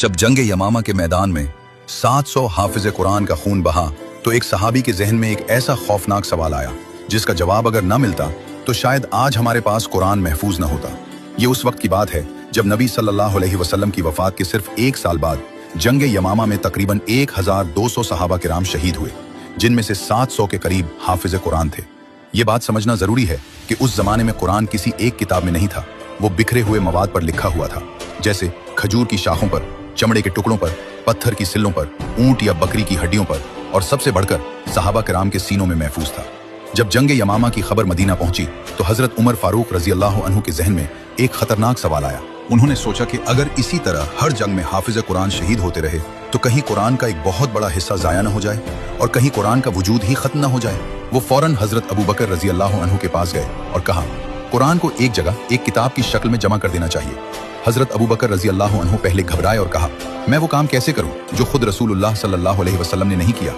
जब जंग यमामा के मैदान में 700 हाफिज कुरान का खून बहा तो एक सहाबी के जहन में एक ऐसा खौफनाक सवाल आया जिसका जवाब अगर न मिलता तो शायद आज हमारे पास कुरान महफूज न होता। ये उस वक्त की बात है जब नबी सल्लल्लाहु अलैहि वसल्लम की वफात के सिर्फ एक साल बाद जंग यमामा में तकरीबन 1200 सहाबा किराम शहीद हुए, जिनमें से 700 के करीब हाफिज कुरान थे। ये बात समझना जरूरी है कि उस जमाने में कुरान किसी एक किताब में नहीं था, वो बिखरे हुए मवाद पर लिखा हुआ था, जैसे खजूर की शाखों पर, चमड़े के टुकड़ों पर, पत्थर की सिल्लों पर, ऊंट या बकरी की हड्डियों पर, और सबसे बढ़कर सहाबा किराम के सीनों में महफूज था। जब जंग यमामा की खबर मदीना पहुंची तो हजरत उमर फारूक रजी अल्लाह अन्हु के जहन में एक खतरनाक सवाल आया। उन्होंने सोचा कि अगर इसी तरह हर जंग में हाफिज कुरान शहीद होते रहे तो कहीं कुरान का एक बहुत बड़ा हिस्सा जाया न हो जाए और कहीं कुरान का वजूद ही खत्म न हो जाए। वो फौरन हजरत अबू बकर रजी अल्लाह अन्हु के पास गए और कहा, कुरान को एक जगह एक किताब की शक्ल में जमा कर देना चाहिए। हजरत अबू बकर रजी अल्लाह अन्हु पहले घबराए और कहा, मैं वो काम कैसे करूं जो खुद रसूलुल्लाह सल्लल्लाहु अलैहि वसल्लम ने नहीं किया।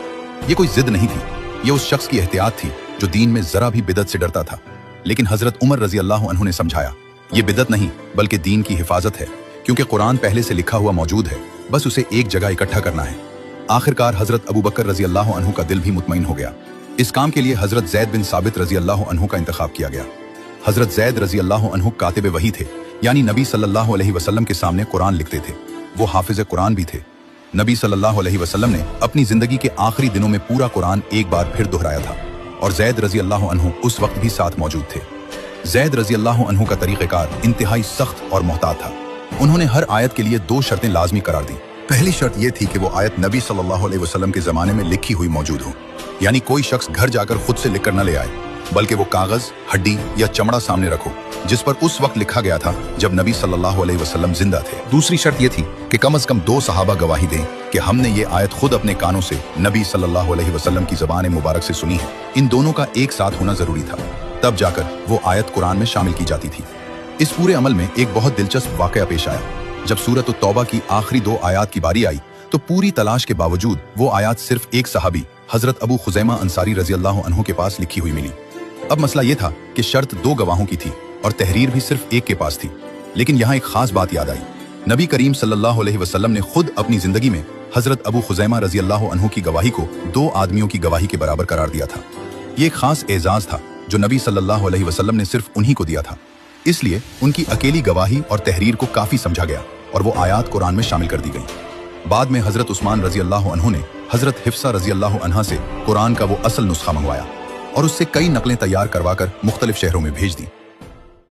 ये कोई जिद नहीं थी, ये उस शख्स की एहतियात थी जो दीन में जरा भी बिदत से डरता था। लेकिन हजरत उमर रजी अल्लाह अन्हु ने समझाया, ये बिदत नहीं बल्कि दीन की हिफाजत है, क्योंकि कुरान पहले से लिखा हुआ मौजूद है, बस उसे एक जगह इकट्ठा करना है। आखिरकार हजरत अबू बकर रजी अल्लाह अन्हु का दिल भी मुतमईन हो गया। इस काम के लिए हजरत जैद बिन साबित रजी अल्लाह अन्हु का इंतखाब किया गया। हजरत जैद रजी अल्लाह अन्हु कातिब वही थे, यानी नबी सल्लल्लाहु अलैहि वसल्लम के सामने कुरान लिखते थे। वो हाफिज कुरान भी थे। नबी सल्लल्लाहु अलैहि वसल्लम ने अपनी जिंदगी के आखिरी दिनों में पूरा कुरान एक बार फिर दोहराया था और जैद रजी अल्लाह अन्हु उस वक्त भी साथ मौजूद थे। जैद रजी अल्लाह अन्हु का तरीक़ेकार इंतहाई सख्त और मोहतात था। उन्होंने हर आयत के लिए 2 शर्तें लाजमी करार दी। पहली शर्त यह थी कि वो आयत नबी सल्लल्लाहु अलैहि वसल्लम के जमाने में लिखी हुई मौजूद हो, यानी कोई शख्स घर जाकर खुद से लिखकर न ले आए, बल्कि वो कागज, हड्डी या चमड़ा सामने रखो जिस पर उस वक्त लिखा गया था जब नबी सल्लल्लाहु अलैहि वसल्लम जिंदा थे। दूसरी शर्त यह थी कि कम से कम 2 सहाबा गवाही दें कि हमने ये आयत खुद अपने कानों से नबी सल्लल्लाहु अलैहि वसल्लम की ज़बान मुबारक से सुनी है। इन दोनों का एक साथ होना जरूरी था, तब जाकर वो आयत कुरान में शामिल की जाती थी। इस पूरे अमल में एक बहुत दिलचस्प वाकया पेश आया। जब सूरत तौबा की आखिरी 2 आयात की बारी आई तो पूरी तलाश के बावजूद वो आयत सिर्फ एक सहाबी हजरत अबू खुजैमा अंसारी रजी अल्लाह अन्हु के पास लिखी हुई मिली। अब मसला ये था कि शर्त 2 गवाहों की थी और तहरीर भी सिर्फ एक के पास थी। लेकिन यहाँ एक खास बात याद आई। नबी करीम सल्लल्लाहु अलैहि वसल्लम ने खुद अपनी जिंदगी में हजरत अबू खुजैमा रजी अल्लाह अन्हु की गवाही को 2 आदमियों की गवाही के बराबर करार दिया था। ये एक खास एजाज था जो नबी सल्लल्लाहु अलैहि वसल्लम ने सिर्फ उन्हीं को दिया था। इसलिए उनकी अकेली गवाही और तहरीर को काफी समझा गया और वो आयात कुरान में शामिल कर दी गई। बाद में हजरत उस्मान रजी अल्लाह अन्हु ने हजरत हिफ्सा रजी अल्लाह अन्हा से कुरान का वो असल नुस्खा मंगवाया और उससे कई नकलें तैयार करवाकर मुख्तलिफ शहरों में भेज दी।